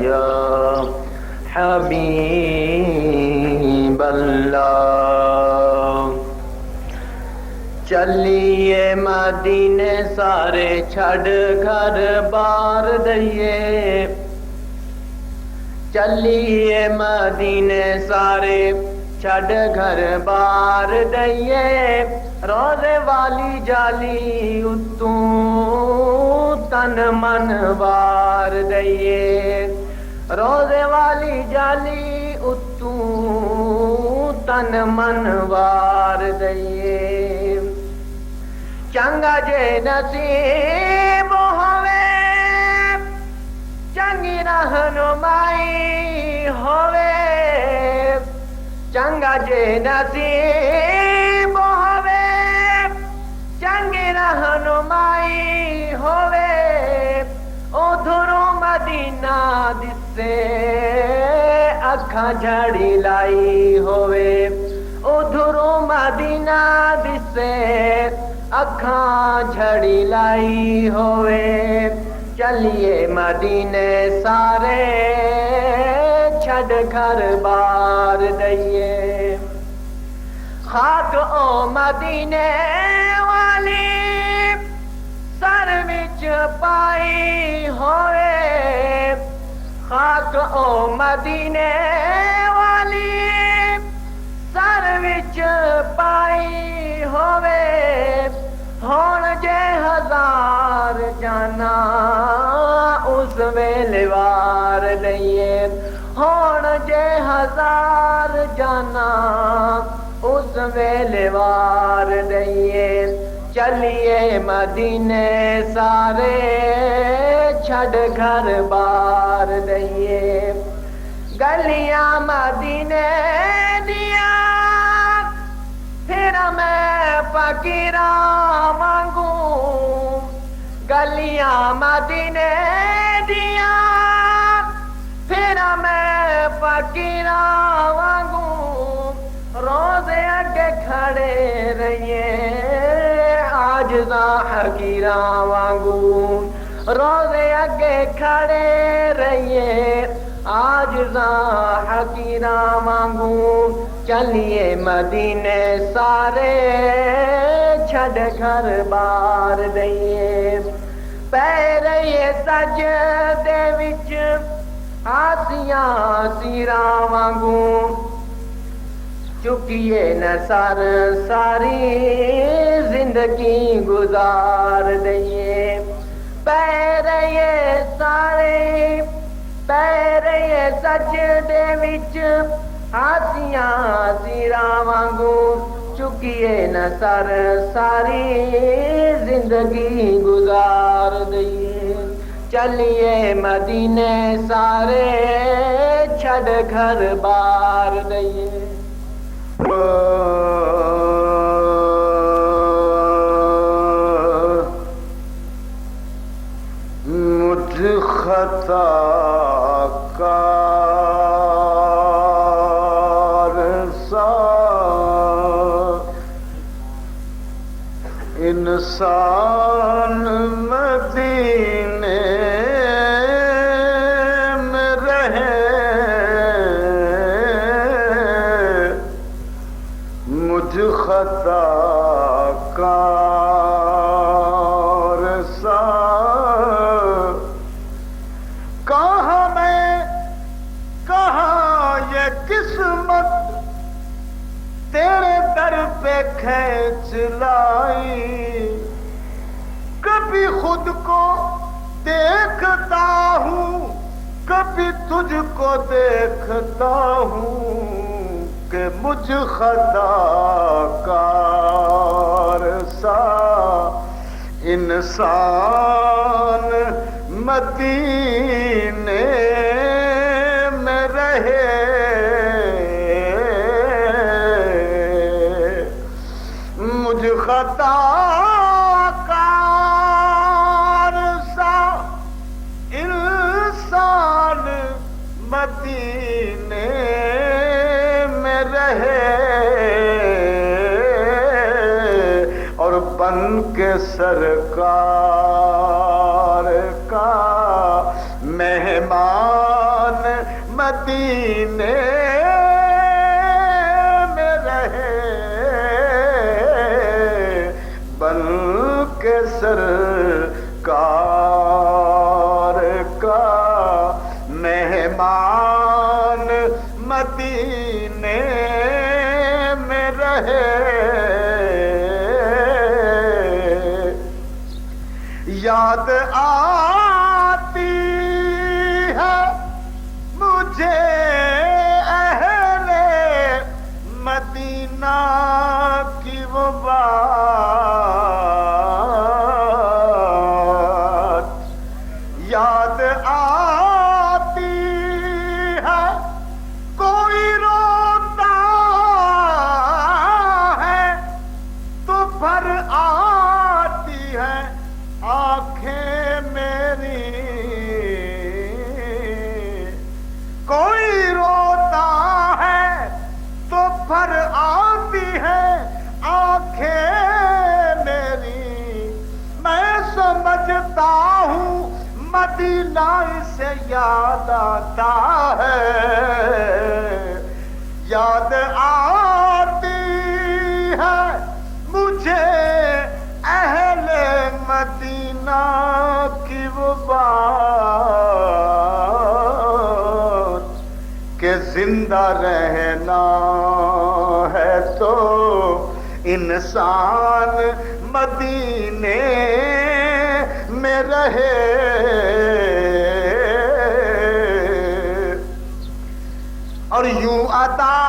یا حبیب اللہ۔ چلیے مدینے سارے چھڑ گھر بار دئیے، چلیے مدینے سارے چھڑ گھر بار دئیے، روزے والی جالی اتوں تن من وار دئیے، روزے والی جالی اتوں تن من وار دئیے۔ چنگا جے نصیب ہوئے چنگی رہنمائی ہوئے، چنگا جے نصیب ہوئے چنگی رہنمائی ہوئے، ادھروں مدینہ دسے اکھاں جھڑی لائی ہوئے، ادھروں مدینہ دسے اکھاں جھڑی لائی ہوئے۔ چلیے مدینے سارے چھڑ گھر بار دئیے، خاک او مدینے والی سر وچ پائی ہوئے، خاک او مدینے والی سر وچ پائی ہوئے، ہون جے ہزار جانا اس ویلے وار دئیے، ہون جے ہزار جانا اس ویلے وار دئیے۔ چلیے مدینے سارے چھڑ گھر بار دئیے، گلیاں مدینے دیا پھر میں فقیراں مانگوں، گلیاں مدینے دیا پھر میں فقیراں مانگوں، روزے اگے کھڑے رہیے عاجزاں حقیراں وانگوں، روزے اگے کھڑے رہیے عاجزاں حقیراں وانگوں۔ چلیے مدینے سارے چھڑ گھر بار دئیے، پیرے سجدے وچ آسیاں سیراں وانگوں، چکیے نہ سر ساری زندگی گزار دئیے، پیرے سارے پیرے سجدے وچ آسیاں سیراں وانگوں، چکیے نہ سر ساری زندگی گزار دئیے۔ چلیے مدینے سارے چھڑ گھر بار دئیے، مجھ خطا کار سا انسان مدینے میں رہے، مجھ خطا کار سا کہاں میں کہاں یہ قسمت تیرے در پہ کھینچ لائی، کبھی خود کو دیکھتا ہوں کبھی تجھ کو دیکھتا ہوں کہ مجھ خطا کار سا انسان مدینے میں رہے، مجھ خطا کار سا انسان مدینے میں رہے، اور بن کے سرکار کا مہمان مدینے میں رہے بن کے سرکار کا مہمان مدینے میں رہے یاد آتی ہے مجھے اہل مدینہ کی وہ بات یاد آتی ہے کوئی روتا ہے تو بھر آتی ہے آنکھیں میری کوئی روتا ہے تو بھر آتی ہے آنکھیں میری میں سمجھتا ہوں مدینہ سے یاد آتا ہے یاد آتی ہے مجھے اہل مدینہ کی وہ بات کہ زندہ رہنا ہے تو انسان مدینے میں رہے اور یوں ادا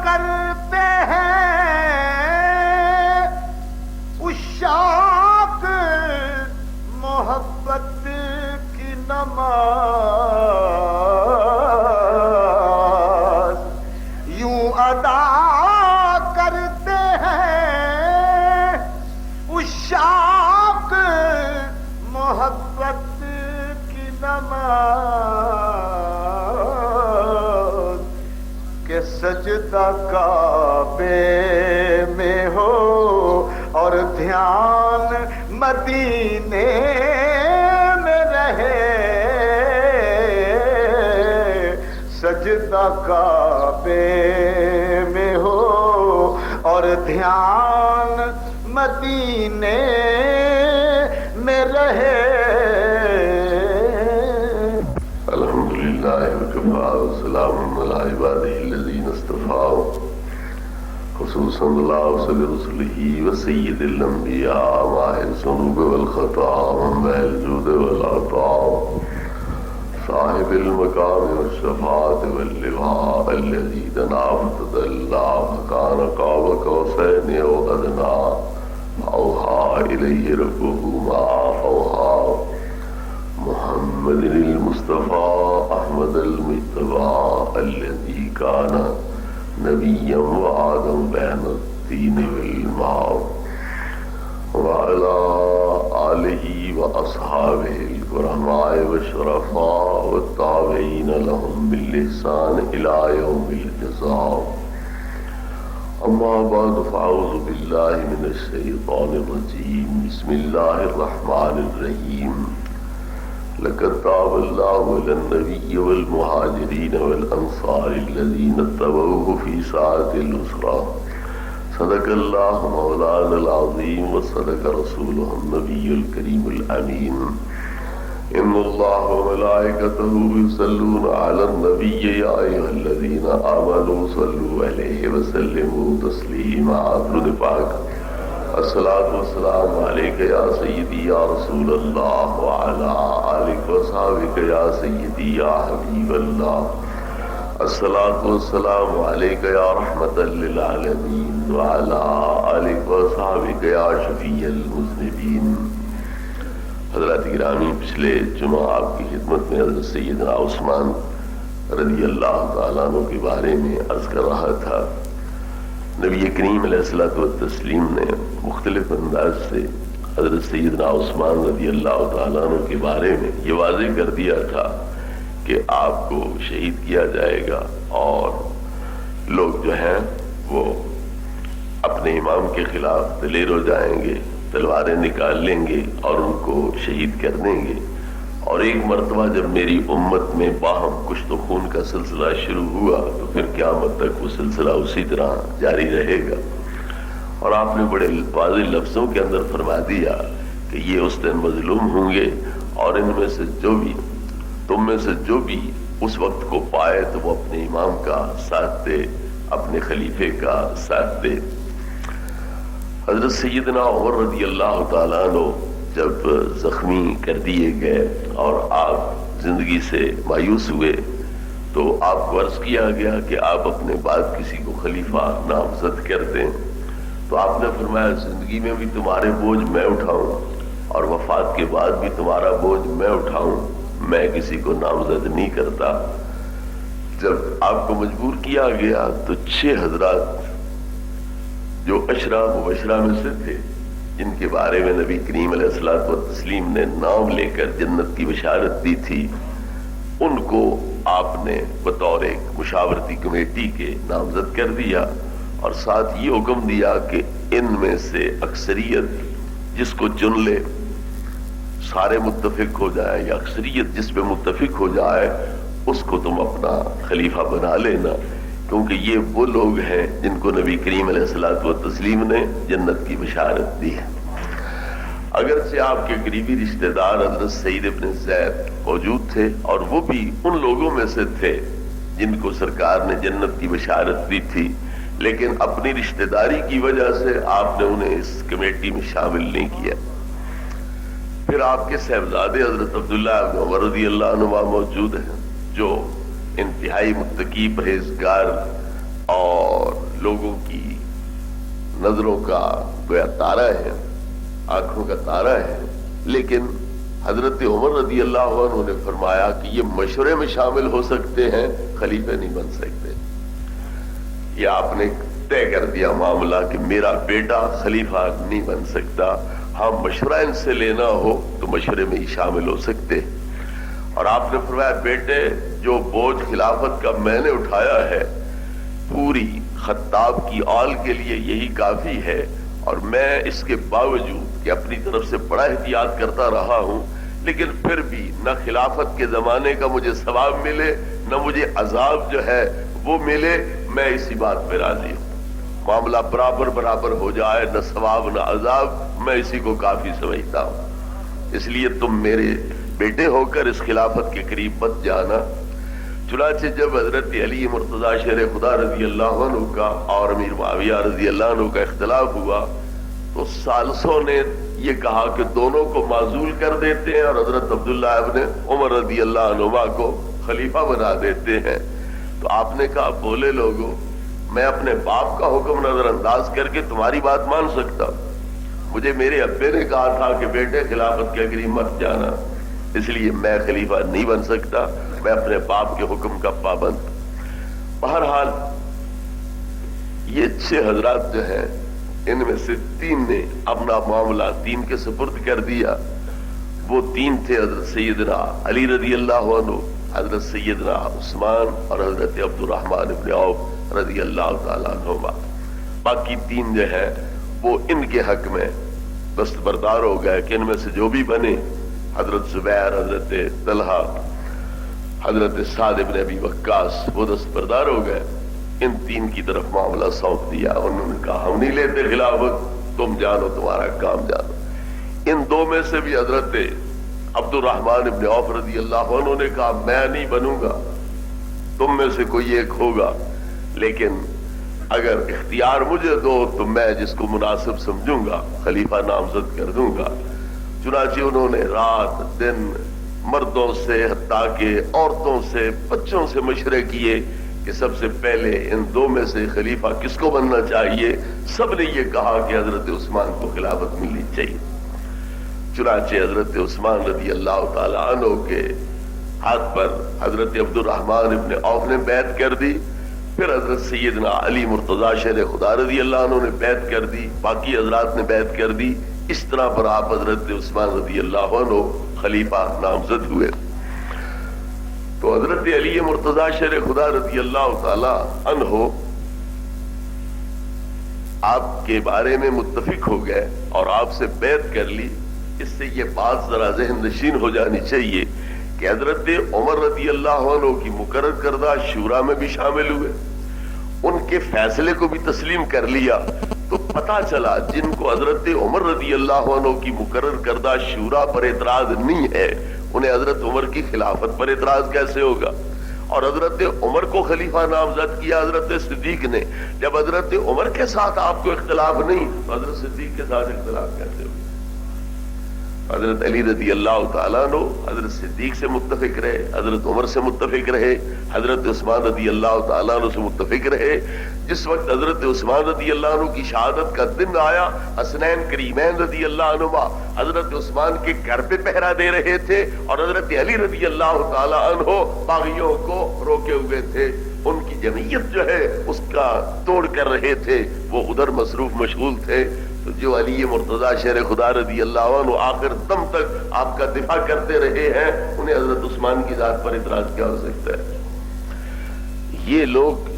کرتے ہیں عشاق محبت کی نماز یوں ادا کرتے ہیں عشاق محبت کی نماز کہ سجدہ کعبے میں ہو اور دھیان مدینے میں رہے سجدہ کعبے میں ہو اور دھیان مدینے میں رہے الحمدللہ وکفا وسلام علی عبادہ الذین اصطفیٰ خصوصا اللہ صلی رسولہ وسید الانبیاء ماہر الذنوب والخطا منبع الجود والعطاء صاحب المقام والشفاعة واللواء الذي دنا فتدلى فكان قاب قوسين أو أدنى فأوحى إليه ربه ما أوحى محمد المصطفى أحمد المجتبى الذي كان نبيا وآدم بين الطين والماء وعلى آله وأصحابه الكرماء والشرفاء والتابعين لهم بالإحسان إلى يوم الجزاء أما بعد فأعوذ بالله من الشيطان الرجيم بسم الله الرحمن الرحيم لقد تاب الله على النبي والمهاجرين والأنصار الذين اتبعوه في ساعة العسرى صدق الله مولانا العظيم وصدق رسوله النبي الكريم الأمين إن الله وملائكته يصلون على النبي يا أيها الذين آمنوا صلوا عليه وسلموا تسليما درود پاک الصلاة والسلام عليك يا سيدي يا رسول الله وعلى آلك وصحبك يا سيدي يا حبيب الله الصلاة والسلام عليك يا رحمة للعالمين وعلى آلك وصحبك يا شفيع المذنبين حضرات گرامی پچھلے جمعہ آپ کی خدمت میں حضرت سیدنا عثمان رضی اللہ تعالیٰ عنہ کے بارے میں عرض کر رہا تھا. نبی کریم علیہ الصلوۃ والتسلیم نے مختلف انداز سے حضرت سیدنا عثمان رضی اللہ تعالیٰ عنہ کے بارے میں یہ واضح کر دیا تھا کہ آپ کو شہید کیا جائے گا اور لوگ جو ہیں وہ اپنے امام کے خلاف دلیر ہو جائیں گے, تلواریں نکال لیں گے اور ان کو شہید کر دیں گے, اور ایک مرتبہ جب میری امت میں باہم کشت و خون کا سلسلہ شروع ہوا تو پھر قیامت تک وہ سلسلہ اسی طرح جاری رہے گا. اور آپ نے بڑے واضح لفظوں کے اندر فرما دیا کہ یہ اس دن مظلوم ہوں گے اور ان میں سے تم میں سے جو بھی اس وقت کو پائے تو وہ اپنے امام کا ساتھ دے، اپنے خلیفے کا ساتھ دے. حضرت سیدنا عمر رضی اللہ تعالیٰ عنہ جب زخمی کر دیے گئے اور آپ زندگی سے مایوس ہوئے تو آپ کو عرض کیا گیا کہ آپ اپنے بعد کسی کو خلیفہ نامزد کر دیں. تو آپ نے فرمایا زندگی میں بھی تمہارے بوجھ میں اٹھاؤں اور وفات کے بعد بھی تمہارا بوجھ میں اٹھاؤں، میں کسی کو نامزد نہیں کرتا. جب آپ کو مجبور کیا گیا تو 6 حضرات جو اشرا مبشرہ میں سے تھے، جن کے بارے میں نبی کریم علیہ الصلوۃ والتسلیم نے نام لے کر جنت کی بشارت دی تھی، ان کو آپ نے بطور ایک مشاورتی کمیٹی کے نامزد کر دیا اور ساتھ یہ حکم دیا کہ ان میں سے اکثریت جس کو چن لے، سارے متفق ہو جائے یا اکثریت جس پہ متفق ہو جائے اس کو تم اپنا خلیفہ بنا لینا، کیونکہ یہ وہ لوگ ہیں جن کو نبی کریم علیہ الصلوۃ والتسلیم نے جنت کی بشارت دی ہے. اگرچہ آپ کے قریبی رشتہ دار حضرت سعید ابن زید موجود تھے اور وہ بھی ان لوگوں میں سے تھے جن کو سرکار نے جنت کی بشارت دی تھی، لیکن اپنی رشتہ داری کی وجہ سے آپ نے انہیں اس کمیٹی میں شامل نہیں کیا. پھر آپ کے صاحبزادے حضرت عبداللہ ابن عمر رضی اللہ عنہ موجود ہیں جو انتہائی متقی پرہیزگار اور لوگوں کی نظروں کا گویا تارا ہے، آنکھوں کا تارا ہے. لیکن حضرت عمر رضی اللہ عنہ نے فرمایا کہ یہ مشورے میں شامل ہو سکتے ہیں، خلیفے نہیں بن سکتے. یہ آپ نے طے کر دیا معاملہ کہ میرا بیٹا خلیفہ نہیں بن سکتا، ہاں مشورہ ان سے لینا ہو تو مشورے میں ہی شامل ہو سکتے. اور آپ نے فرمایا بیٹے جو بوجھ خلافت کا میں نے اٹھایا ہے پوری خطاب کی آل کے لیے یہی کافی ہے، اور میں اس کے باوجود کہ اپنی طرف سے بڑا احتیاط کرتا رہا ہوں لیکن پھر بھی نہ خلافت کے زمانے کا مجھے ثواب ملے نہ مجھے عذاب جو ہے وہ ملے، میں اسی بات پہ راضی ہوں. معاملہ برابر برابر ہو جائے، نہ ثواب نہ عذاب، میں اسی کو کافی سمجھتا ہوں. اس لیے تم میرے بیٹے ہو کر اس خلافت کے قریب مت جانا. چنانچہ جب حضرت علی مرتضی شیر خدا رضی اللہ عنہ کا اور امیر معاویہ رضی اللہ عنہ کا اختلاف ہوا تو ثالثوں نے یہ کہا کہ دونوں کو معزول کر دیتے ہیں اور حضرت عبداللہ ابن عمر رضی اللہ عنہما کو خلیفہ بنا دیتے ہیں. تو آپ نے کہا بولے لوگوں، میں اپنے باپ کا حکم نظر انداز کر کے تمہاری بات مان سکتا ہوں. مجھے میرے ابے نے کہا تھا کہ بیٹے خلافت کے قریب مت جانا، اس لیے میں خلیفہ نہیں بن سکتا، میں اپنے باپ کے حکم کا پابند. بہرحال یہ 6 حضرات جو ہیں ان میں سے 3 نے اپنا معاملہ 3 کے سپرد کر دیا. وہ 3 تھے حضرت سیدنا علی رضی اللہ عنہ، حضرت سیدنا عثمان اور حضرت عبد الرحمن ابن عوف رضی اللہ تعالیٰ عنہما. باقی 3 جو ہیں وہ ان کے حق میں دستبردار ہو گئے کہ ان میں سے جو بھی بنے، حضرت زبیر، حضرت طلحہ، حضرت سعد ابن ابی وقاص، وہ دستبردار ہو گئے. ان 3 کی طرف معاملہ سونپ دیا. انہوں نے کہا ہم نہیں لیتے خلافت، تم جانو تمہارا کام جانو. ان 2 میں سے بھی حضرت عبد الرحمن ابن عوف رضی اللہ عنہ نے کہا میں نہیں بنوں گا، تم میں سے کوئی ایک ہوگا، لیکن اگر اختیار مجھے دو تو میں جس کو مناسب سمجھوں گا خلیفہ نامزد کر دوں گا. چنانچہ انہوں نے رات دن مردوں سے حتیٰ کہ عورتوں سے بچوں سے مشورے کیے کہ سب سے پہلے ان 2 میں سے خلیفہ کس کو بننا چاہیے. سب نے یہ کہا کہ حضرت عثمان کو خلافت ملنی چاہیے. چنانچہ حضرت عثمان رضی اللہ تعالی عنہ کے ہاتھ پر حضرت عبد الرحمن ابن عوف نے بیعت کر دی. پھر حضرت سیدنا علی مرتضی شیر خدا رضی اللہ عنہ نے بیعت کر دی، باقی حضرات نے بیعت کر دی. اس طرح پر آپ حضرت عثمان رضی اللہ عنہ خلیفہ نامزد ہوئے. تو حضرت علی مرتضی شیر خدا رضی اللہ تعالی عنہ آپ کے بارے میں متفق ہو گئے اور آپ سے بیعت کر لی. اس سے یہ بات ذرا ذہن نشین ہو جانی چاہیے کہ حضرت عمر رضی اللہ عنہ کی مقرر کردہ شورا میں بھی شامل ہوئے، ان کے فیصلے کو بھی تسلیم کر لیا، تو پتا چلا جن کو حضرت عمر رضی اللہ عنہ کی مقرر کردہ شورا پر اعتراض نہیں ہے، انہیں حضرت عمر کی خلافت پر اعتراض کیسے ہوگا؟ اور حضرت عمر کو خلیفہ نامزد کیا حضرت صدیق نے، جب حضرت عمر کے ساتھ آپ کو اختلاف نہیں تو حضرت صدیق کے ساتھ اختلاف کیسے ہوگا؟ حضرت علی رضی اللہ تعالیٰ عنہ حضرت صدیق سے متفق رہے، حضرت عمر سے متفق رہے، حضرت عثمان رضی اللہ تعالیٰ عنہ سے متفق رہے۔ جس وقت حضرت عثمان رضی اللہ عنہ کی شہادت کا دن آیا، حسنین کریمین رضی اللہ عنہما حضرت عثمان کے گھر پہ پہرا دے رہے تھے اور حضرت علی رضی اللہ تعالیٰ عنہ باغیوں کو روکے ہوئے تھے، ان کی جمعیت جو ہے اس کا توڑ کر رہے تھے، وہ ادھر مصروف مشغول تھے۔ تو جو علی مرتضیٰ شیر خدا رضی اللہ عنہ آخر دم تک آپ کا دفاع کرتے رہے ہیں، انہیں حضرت عثمان کی ذات پر اعتراض کیا ہو سکتا ہے؟ یہ لوگ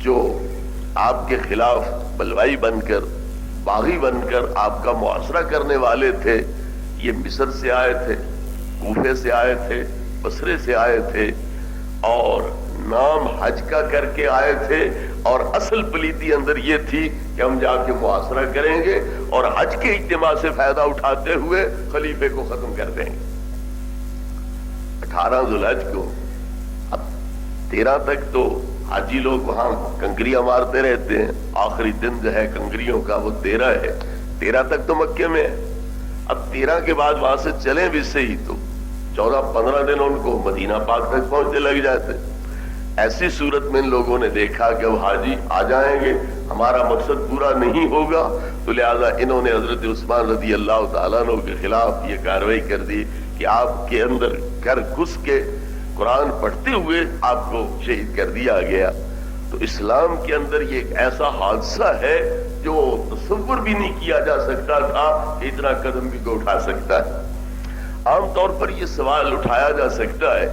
جو آپ کے خلاف بلوائی بن کر، باغی بن کر آپ کا محاصرہ کرنے والے تھے، یہ مصر سے آئے تھے، کوفے سے آئے تھے، بصرے سے آئے تھے، اور نام حج کا کر کے آئے تھے، اور اصل پلیتی اندر یہ تھی کہ ہم جا کے محاصرہ کریں گے اور حج کے اجتماع سے فائدہ اٹھاتے ہوئے خلیفے کو ختم کر دیں گے۔ 18 ذوالحج کو، اب 13 تک تو حاجی لوگ وہاں کنکریاں مارتے رہتے ہیں، آخری دن جو ہے کنکریوں کا وہ 13 ہے، 13 تک تو مکے میں ہے۔ اب 13 کے بعد وہاں سے چلیں بھی صحیح تو 14-15 دن ان کو مدینہ پاک تک پہنچنے لگ جاتے۔ ایسی صورت میں ان لوگوں نے دیکھا کہ اب حاجی آ جائیں گے، ہمارا مقصد پورا نہیں ہوگا، تو لہذا انہوں نے حضرت عثمان رضی اللہ تعالیٰ عنہ کے خلاف یہ کارروائی کر دی کہ آپ کے اندر گھر گھس کے قرآن پڑھتے ہوئے آپ کو شہید کر دیا گیا۔ تو اسلام کے اندر یہ ایک ایسا حادثہ ہے جو تصور بھی نہیں کیا جا سکتا تھا کہ اتنا قدم بھی کوئی اٹھا سکتا ہے۔ عام طور پر یہ سوال اٹھایا جا سکتا ہے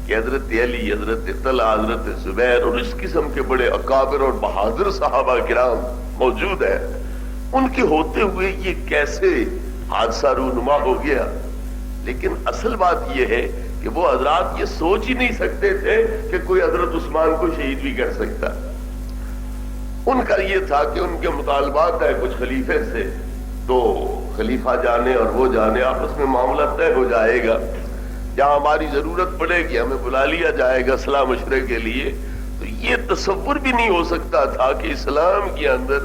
کہ حضرت علی، حضرت طلحہ، حضرت زبیر اور اس قسم کے بڑے اکابر اور بہادر صحابہ کرام موجود ہیں، ان کے ہوتے ہوئے یہ کیسے حادثہ رونما ہو گیا؟ لیکن اصل بات یہ ہے کہ وہ حضرات یہ سوچ ہی نہیں سکتے تھے کہ کوئی حضرت عثمان کو شہید بھی کر سکتا۔ ان کا یہ تھا کہ ان کے مطالبات ہے کچھ خلیفے سے، تو خلیفہ جانے اور وہ جانے، آپس میں معاملہ طے ہو جائے گا، جہاں ہماری ضرورت پڑے گی ہمیں بلا لیا جائے گا صلاح مشورے کے لیے۔ تو یہ تصور بھی نہیں ہو سکتا تھا کہ اسلام کے اندر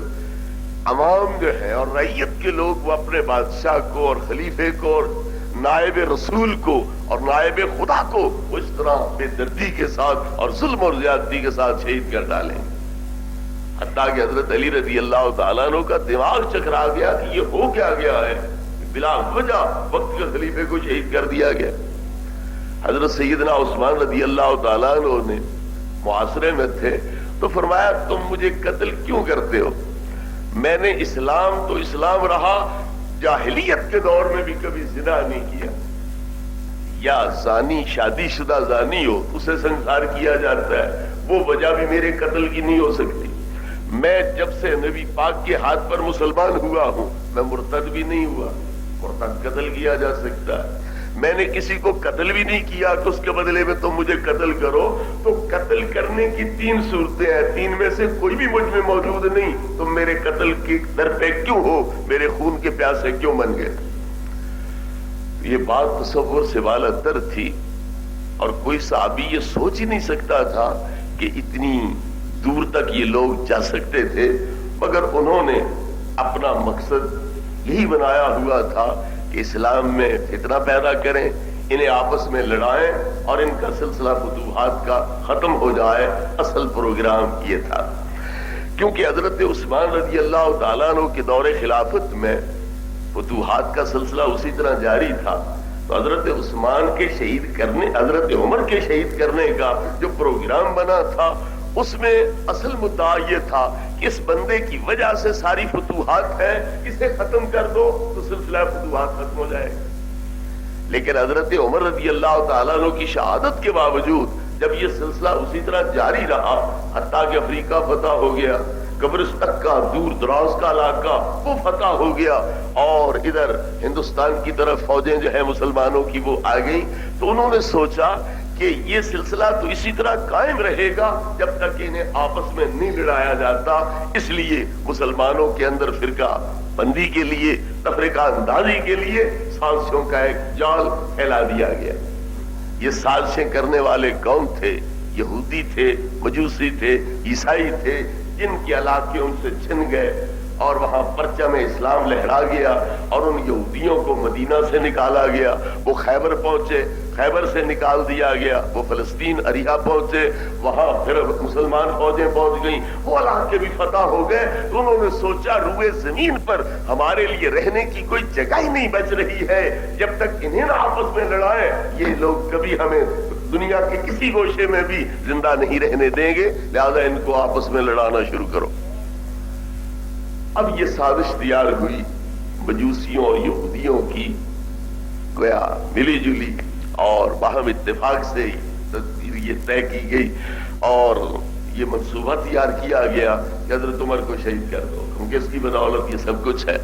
عوام جو ہے اور رعیت کے لوگ وہ اپنے بادشاہ کو اور خلیفے کو اور نائب رسول کو اور نائب خدا کو اس طرح بے دردی کے ساتھ اور ظلم اور زیادتی کے ساتھ شہید کر ڈالیں۔ حتیٰ کہ حضرت علی رضی اللہ تعالیٰ عنہ کا دماغ چکرا گیا کہ یہ ہو کیا گیا ہے، بلا وجہ وقت کے خلیفے کو شہید کر دیا گیا۔ حضرت سیدنا عثمان رضی اللہ تعالیٰ عنہ نے معاشرے میں تھے تو فرمایا تم مجھے قتل کیوں کرتے ہو؟ میں نے اسلام تو اسلام رہا، جاہلیت کے دور میں بھی کبھی زنا نہیں کیا، یا زانی شادی شدہ زانی ہو اسے سنسار کیا جاتا ہے، وہ وجہ بھی میرے قتل کی نہیں ہو سکتی۔ میں جب سے نبی پاک کے ہاتھ پر مسلمان ہوا ہوں میں مرتد بھی نہیں ہوا، مرتد قتل کیا جا سکتا ہے۔ میں نے کسی کو قتل بھی نہیں کیا کہ اس کے بدلے میں تم مجھے قتل کرو، تو قتل کرنے کی 3 صورتیں ہیں، 3 میں سے کوئی بھی مجھ میں موجود نہیں، تم میرے قتل کی در پہ کیوں ہو، میرے خون کے پیاسے کیوں بن گئے؟ یہ بات تصور سے بالاتر تھی، اور کوئی صحابی یہ سوچ ہی نہیں سکتا تھا کہ اتنی دور تک یہ لوگ جا سکتے تھے، مگر انہوں نے اپنا مقصد یہی بنایا ہوا تھا کہ اسلام میں فتنہ پیدا کریں، انہیں آپس میں لڑائیں اور ان کا سلسلہ فتوحات کا ختم ہو جائے۔ اصل پروگرام یہ تھا، کیونکہ حضرت عثمان رضی اللہ تعالیٰ عنہ کے دور خلافت میں فتوحات کا سلسلہ اسی طرح جاری تھا، تو حضرت عثمان کے شہید کرنے، حضرت عمر کے شہید کرنے کا جو پروگرام بنا تھا اس میں اصل مدعا یہ تھا کہ اس بندے کی وجہ سے ساری فتوحات ہیں، اسے ختم کر دو تو سلسلہ فتوحات ختم ہو جائے گا۔ لیکن حضرت عمر رضی اللہ تعالیٰ عنہ کی شہادت کے باوجود جب یہ سلسلہ اسی طرح جاری رہا، حتیٰ کہ افریقہ فتح ہو گیا، قبرستان کا دور دراز کا علاقہ وہ فتح ہو گیا، اور ادھر ہندوستان کی طرف فوجیں جو ہیں مسلمانوں کی وہ آ گئی. تو انہوں نے سوچا کہ یہ سلسلہ تو اسی طرح قائم رہے گا جب تک انہیں آپس میں نہیں لڑایا جاتا. اس لیے مسلمانوں کے اندر فرقہ بندی کے لیے، تفرقہ اندازی کے لیے سازشوں کا ایک جال پھیلا دیا گیا. یہ سازشیں کرنے والے کون تھے؟ یہودی تھے، مجوسی تھے، عیسائی تھے، جن کے علاقے ان سے چھن گئے اور وہاں پرچم اسلام لہرا گیا، اور ان یہودیوں کو مدینہ سے نکالا گیا. وہ خیبر پہنچے، خیبر سے نکال دیا گیا. وہ فلسطین اریحا پہنچے، وہاں پھر مسلمان فوجیں پہنچ گئیں، وہ علاقے بھی فتح ہو گئے. تو انہوں نے سوچا روئے زمین پر ہمارے لیے رہنے کی کوئی جگہ ہی نہیں بچ رہی ہے جب تک انہیں نہ آپس میں لڑائے، یہ لوگ کبھی ہمیں دنیا کے کسی گوشے میں بھی زندہ نہیں رہنے دیں گے، لہذا ان کو آپس میں لڑانا شروع کرو. اب یہ سازش تیار ہوئی مجوسیوں اور یہودیوں کی، گویا ملی جلی، اور باہم اتفاق سے یہ طے کی گئی اور یہ منصوبہ تیار کیا گیا کہ حضرت عمر کو شہید کر دو، کیونکہ اس کی بدولت یہ سب کچھ ہے.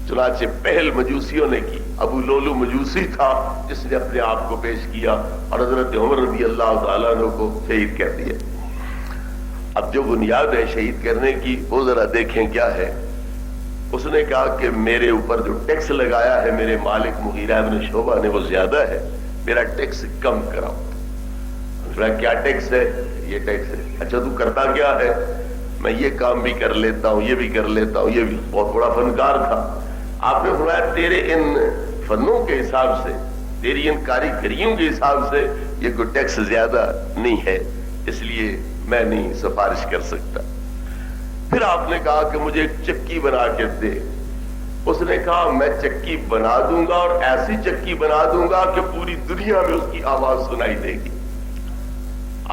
چنانچہ پہل مجوسیوں نے کی. ابو لولو مجوسی تھا جس نے اپنے آپ کو پیش کیا اور حضرت عمر رضی اللہ تعالیٰ عنہ کو شہید کر دیا. اب جو بنیاد ہے شہید کرنے کی وہ ذرا دیکھیں کیا ہے. اس نے کہا کہ میرے اوپر جو ٹیکس لگایا ہے میرے مالک مغیرہ بن شعبہ نے وہ زیادہ ہے، میرا ٹیکس کم کراؤ. کیا ٹیکس ہے؟ یہ ٹیکس ہے. اچھا تو کرتا کیا ہے؟ میں یہ کام بھی کر لیتا ہوں، یہ بھی کر لیتا ہوں. یہ بھی بہت بڑا فنکار تھا. آپ نے فرمایا تیرے ان فنوں کے حساب سے، تیری ان کاریگریوں کے حساب سے یہ کوئی ٹیکس زیادہ نہیں ہے، اس لیے میں نہیں سفارش کر سکتا. پھر آپ نے کہا کہ مجھے ایک چکی بنا کے دے. اس نے کہا میں چکی بنا دوں گا، اور ایسی چکی بنا دوں گا کہ پوری دنیا میں اس کی آواز سنائی دے گی.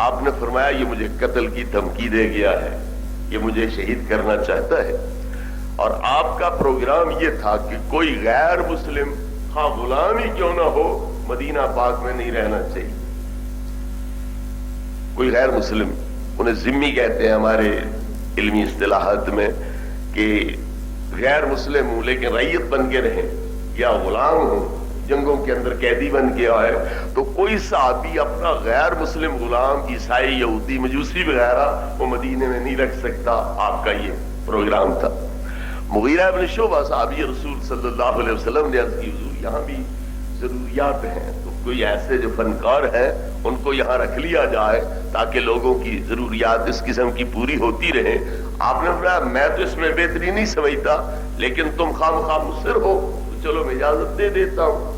آپ نے فرمایا یہ مجھے قتل کی دھمکی دے گیا ہے، یہ مجھے شہید کرنا چاہتا ہے. اور آپ کا پروگرام یہ تھا کہ کوئی غیر مسلم خواہ غلام ہی کیوں نہ ہو مدینہ پاک میں نہیں رہنا چاہیے. کوئی غیر مسلم، انہیں ذمہ کہتے ہیں ہمارے علمی اصطلاحات میں، کہ غیر مسلم ہوں لیکن رعیت بن کے رہیں، یا غلام ہوں جنگوں کے اندر قیدی بن کے آئے. تو کوئی صحابی اپنا غیر مسلم غلام عیسائی یہودی مجوسی وغیرہ وہ مدینے میں نہیں رکھ سکتا. آپ کا یہ پروگرام تھا. مغیرہ بن شعبہ صحابی رسول صلی اللہ علیہ وسلم نے عرض کی حضور یہاں بھی ضروریات ہیں، تو کوئی ایسے جو فنکار ہیں ان کو یہاں رکھ لیا جائے تاکہ لوگوں کی ضروریات اس قسم کی پوری ہوتی رہیں. آپ نے فرمایا میں تو اس میں بہتری نہیں سمجھتا، لیکن تم خواہ مصر ہو تو چلو میں اجازت دے دیتا ہوں.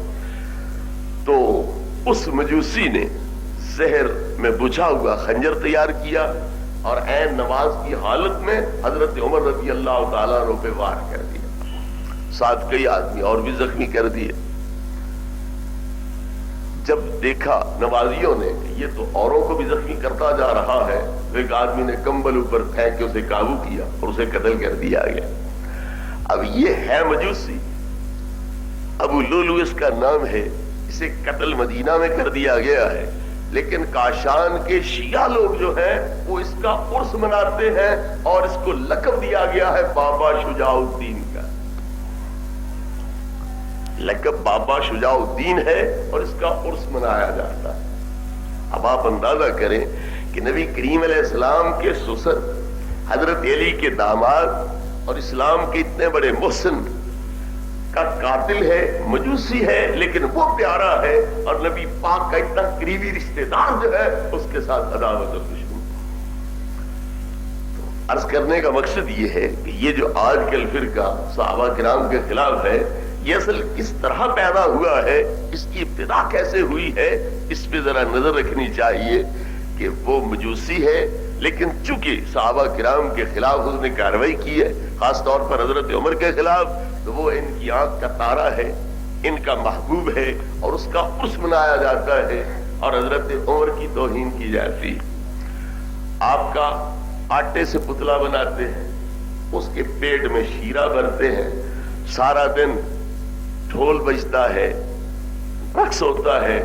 تو اس مجوسی نے زہر میں بجھا ہوا خنجر تیار کیا اور عین نماز کی حالت میں حضرت عمر رضی اللہ تعالیٰ عنہ پہ وار کر دیا. ساتھ کئی آدمی اور بھی زخمی کر دیے. جب دیکھا نمازیوں نے کہ یہ تو اوروں کو بھی زخمی کرتا جا رہا ہے، تو ایک آدمی نے کمبل اوپر پھینک کے اسے قابو کیا اور اسے قتل کر دیا گیا. اب یہ ہے مجوسی، ابو لولو اس کا نام ہے. اسے قتل مدینہ میں کر دیا گیا ہے، لیکن کاشان کے شیعہ لوگ جو ہیں وہ اس کا عرس مناتے ہیں اور اس کو لقب دیا گیا ہے بابا شجاع الدین کا. لقب بابا شجاع الدین ہے اور اس کا عرس منایا جاتا ہے. اب آپ اندازہ کریں کہ نبی کریم علیہ السلام کے سسر حضرت علی کے داماد اور اسلام کے اتنے بڑے محسن کا قاتل ہے، مجوسی ہے، لیکن وہ پیارا ہے، اور نبی پاک کا اتنا قریبی رشتہ دار جو ہے اس کے ساتھ عداوت اور دشمنی. عرض کرنے کا مقصد یہ ہے کہ یہ جو آج کل فرقہ صحابہ کرام کے خلاف ہے، یہ اصل کس طرح پیدا ہوا ہے، اس کی ابتدا کیسے ہوئی ہے، اس پہ ذرا نظر رکھنی چاہیے. کہ وہ مجوسی ہے لیکن چونکہ صحابہ کرام کے خلاف اس نے کارروائی کی ہے، خاص طور پر حضرت عمر کے خلاف، تو وہ ان کی آنکھ کا تارا ہے، ان کا محبوب ہے اور اس کا عرس منایا جاتا ہے اور حضرت عمر کی توہین کی جاتی. آپ کا آٹے سے پتلا بناتے ہیں، اس کے پیٹ میں شیرہ بھرتے ہیں، سارا دن ڈھول بجتا ہے، رقص ہوتا ہے،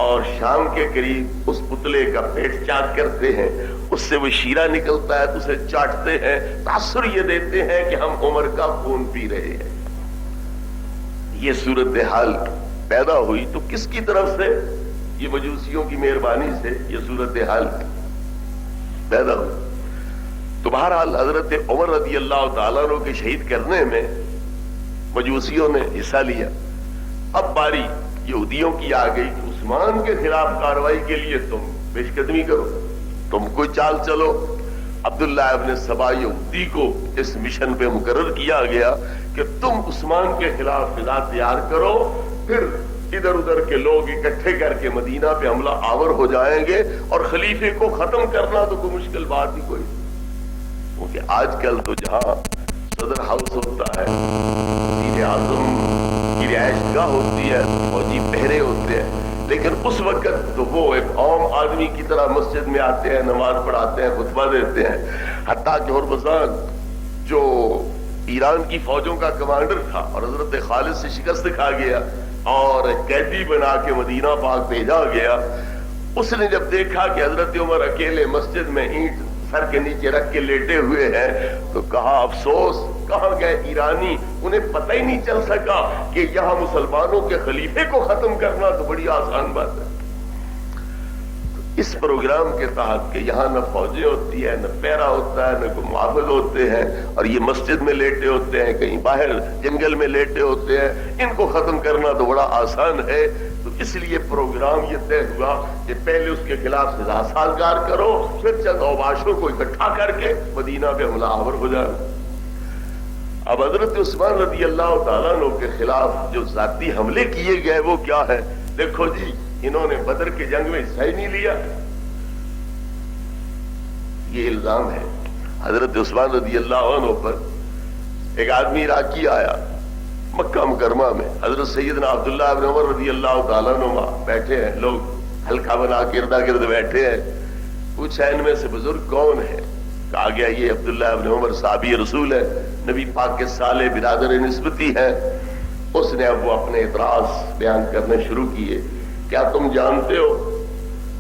اور شام کے قریب اس پتلے کا پیٹ چاک کرتے ہیں، اس سے وہ شیرہ نکلتا ہے تو اسے چاٹتے ہیں، تاثر یہ دیتے ہیں کہ ہم عمر کا خون پی رہے ہیں۔ یہ صورتحال پیدا ہوئی تو کس کی طرف سے؟ یہ مجوسیوں کی مہربانی سے یہ صورتحال پیدا ہوئی۔ تو بہرحال حضرت عمر رضی اللہ تعالیٰ عنہ کے شہید کرنے میں مجوسیوں نے حصہ لیا۔ اب باری یہودیوں کی آ گئی کہ عثمان کے خلاف کارروائی کے لیے تم پیش قدمی کرو، تم کوئی چال چلو۔ عبداللہ ابن سبا یہودی کو اس مشن پہ مقرر کیا گیا کہ تم عثمان کے خلاف فضا تیار کرو، پھر ادھر ادھر کے لوگ اکٹھے کر کے مدینہ پہ حملہ آور ہو جائیں گے، اور خلیفے کو ختم کرنا تو کوئی مشکل بات ہی کوئی نہیں۔ کیونکہ آج کل تو جہاں صدر ہاؤس ہوتا ہے، وزیر اعظم کی رہائش گاہ ہوتی ہے، فوجی پہرے ہوتے ہیں، لیکن اس وقت تو وہ ایک عام آدمی کی طرح مسجد میں آتے ہیں، نماز پڑھاتے ہیں، خطبہ دیتے ہیں۔ حتیٰ کہ ہرمزان جو ایران کی فوجوں کا کمانڈر تھا اور حضرت خالد سے شکست کھا گیا اور قیدی بنا کے مدینہ پاک بھیجا گیا، اس نے جب دیکھا کہ حضرت عمر اکیلے مسجد میں اینٹ سر کے نیچے رکھ کے لیٹے ہوئے ہیں تو کہا افسوس، کہاں گئے ایرانی، انہیں پتہ ہی نہیں چل سکا کہ یہاں مسلمانوں کے خلیفے کو ختم کرنا تو بڑی آسان بات ہے۔ اس پروگرام کے تحت کہ یہاں نہ فوجیں ہوتی ہے، نہ پیرا ہوتا ہے، نہ کوئی معاون ہوتے ہیں، اور یہ مسجد میں لیٹے ہوتے ہیں، کہیں باہر جنگل میں لیٹے ہوتے ہیں، ان کو ختم کرنا تو بڑا آسان ہے۔ تو اس لیے پروگرام یہ طے ہوا کہ پہلے اس کے خلاف سزا سازگار کرو، پھر چند اوباشوں کو اکٹھا کر کے مدینہ پہ حملہ آور ہو جائے۔ اب حضرت عثمان رضی اللہ تعالیٰ عنہ کے خلاف جو ذاتی حملے کیے گئے وہ کیا ہے؟ دیکھو جی، انہوں نے بدر کی جنگ میں حصہ ہی نہیں لیا، یہ الزام ہے حضرت عثمان رضی اللہ عنہ پر۔ ایک آدمی عراقی آیا مکہ مکرمہ میں، حضرت سیدنا عبداللہ ابن عمر رضی اللہ تعالیٰ عنہ بیٹھے ہیں، لوگ حلقہ بنا کے اردا گرد بیٹھے ہیں، پوچھا ان میں سے بزرگ کون ہے؟ کہا گیا یہ عبداللہ ابن عمر صحابی رسول ہے، نبی پاک کے صالح برادر نسبتی ہے۔ اس نے اب وہ اپنے اعتراض بیان کرنے شروع کیے، کیا تم جانتے ہو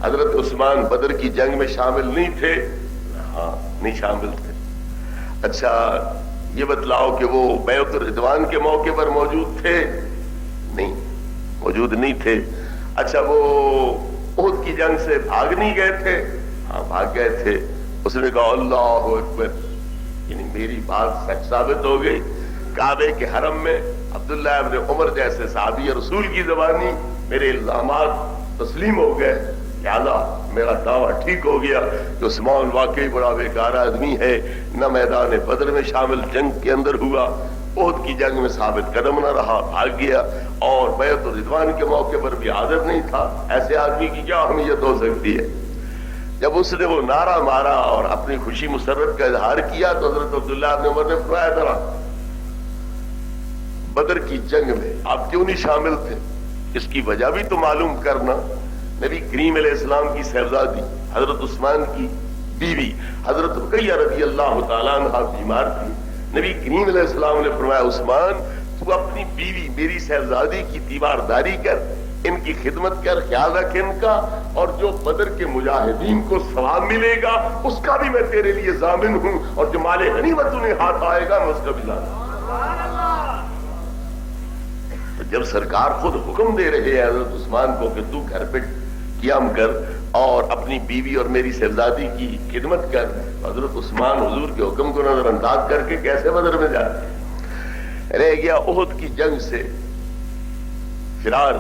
حضرت عثمان بدر کی جنگ میں شامل نہیں تھے؟ ہاں نہیں شامل تھے۔ اچھا یہ بتلاؤ کہ وہ بیعت الرضوان کے موقع پر موجود تھے؟ نہیں موجود نہیں تھے۔ اچھا وہ احد کی جنگ سے بھاگ نہیں گئے تھے؟ ہاں بھاگ گئے تھے۔ اس نے کہا اللہ اکبر، یعنی میری بات سچ ثابت ہو گئی۔ کعبے کے حرم میں عبداللہ ابن عمر جیسے صحابی رسول کی زبانی میرے الزامات تسلیم ہو گئے، لہذا میرا دعویٰ ٹھیک ہو گیا کہ عثمان واقعی بڑا بیکار آدمی ہے، نہ میدان بدر میں شامل جنگ کے اندر ہوا، احد کی جنگ میں ثابت قدم نہ رہا، بھاگ گیا، اور بیعت الرضوان کے موقع پر بھی حاضر نہیں تھا۔ ایسے آدمی کی کیا اہمیت ہو سکتی ہے؟ جب اس نے وہ نعرہ مارا اور اپنی خوشی مسرت کا اظہار کیا تو حضرت عبداللہ ابن عمر نے فرمایا ذرا بدر کی جنگ میں آپ کیوں نہیں شامل تھے؟ اس کی وجہ بھی تو معلوم کرنا۔ نبی کریم علیہ السلام کی صاحبزادی حضرت عثمان کی بیوی حضرت رقیہ رضی اللہ تعالیٰ عنہ بیمار تھی۔ نبی کریم علیہ السلام نے فرمایا عثمان تو اپنی بیوی میری صاحبزادی کی دیوارداری کر، ان کی خدمت کر، خیال رکھ ان کا، اور جو بدر کے مجاہدین کو ثواب ملے گا اس کا بھی میں تیرے لیے ضامن ہوں، اور جو مال غنیمت انہیں ہاتھ آئے گا میں اس کا بھی ضامن ہوں۔ جب سرکار خود حکم دے رہے ہیں حضرت عثمان کو کہ تو گھر پہ قیام کر اور اپنی بیوی اور میری صاحبزادی کی خدمت کر، حضرت عثمان حضور کے حکم کو نظر انداز کر کے کیسے بدر میں جاتے؟ رہ گیا احد کی جنگ سے فرار،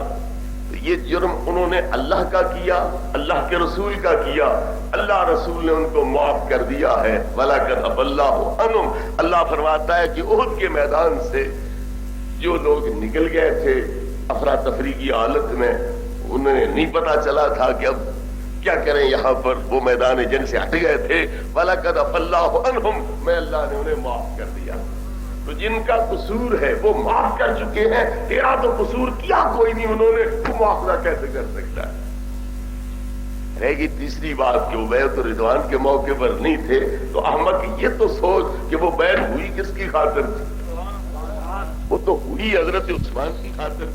تو یہ جرم انہوں نے اللہ کا کیا، اللہ کے رسول کا کیا، اللہ رسول نے ان کو معاف کر دیا ہے۔ وَلَقَدْ عَفَا اللَّهُ عَنْهُمْ، اللہ فرماتا ہے کہ احد کے میدان سے جو لوگ نکل گئے تھے افراتفری کی حالت میں، انہیں نہیں پتا چلا تھا کہ اب کیا کریں یہاں پر، وہ میدان جنگ سے ہٹ گئے تھے۔ وَلَقَدْ عَفَا اللَّهُ عَنْهُمْ، میں اللہ نے انہیں معاف کر دیا۔ تو جن کا قصور ہے وہ معاف کر چکے ہیں، تیرا تو قصور کیا کوئی نہیں، انہوں نے تو معاوضہ کیسے کر سکتا ہے؟ رہے گی تیسری بات کہ وہ بیعت الرضوان کے موقع پر نہیں تھے، تو احمق یہ تو سوچ کہ وہ بیعت ہوئی کس کی خاطر تھی؟ وہ تو ہوئی حضرت عثمان کی خاطر۔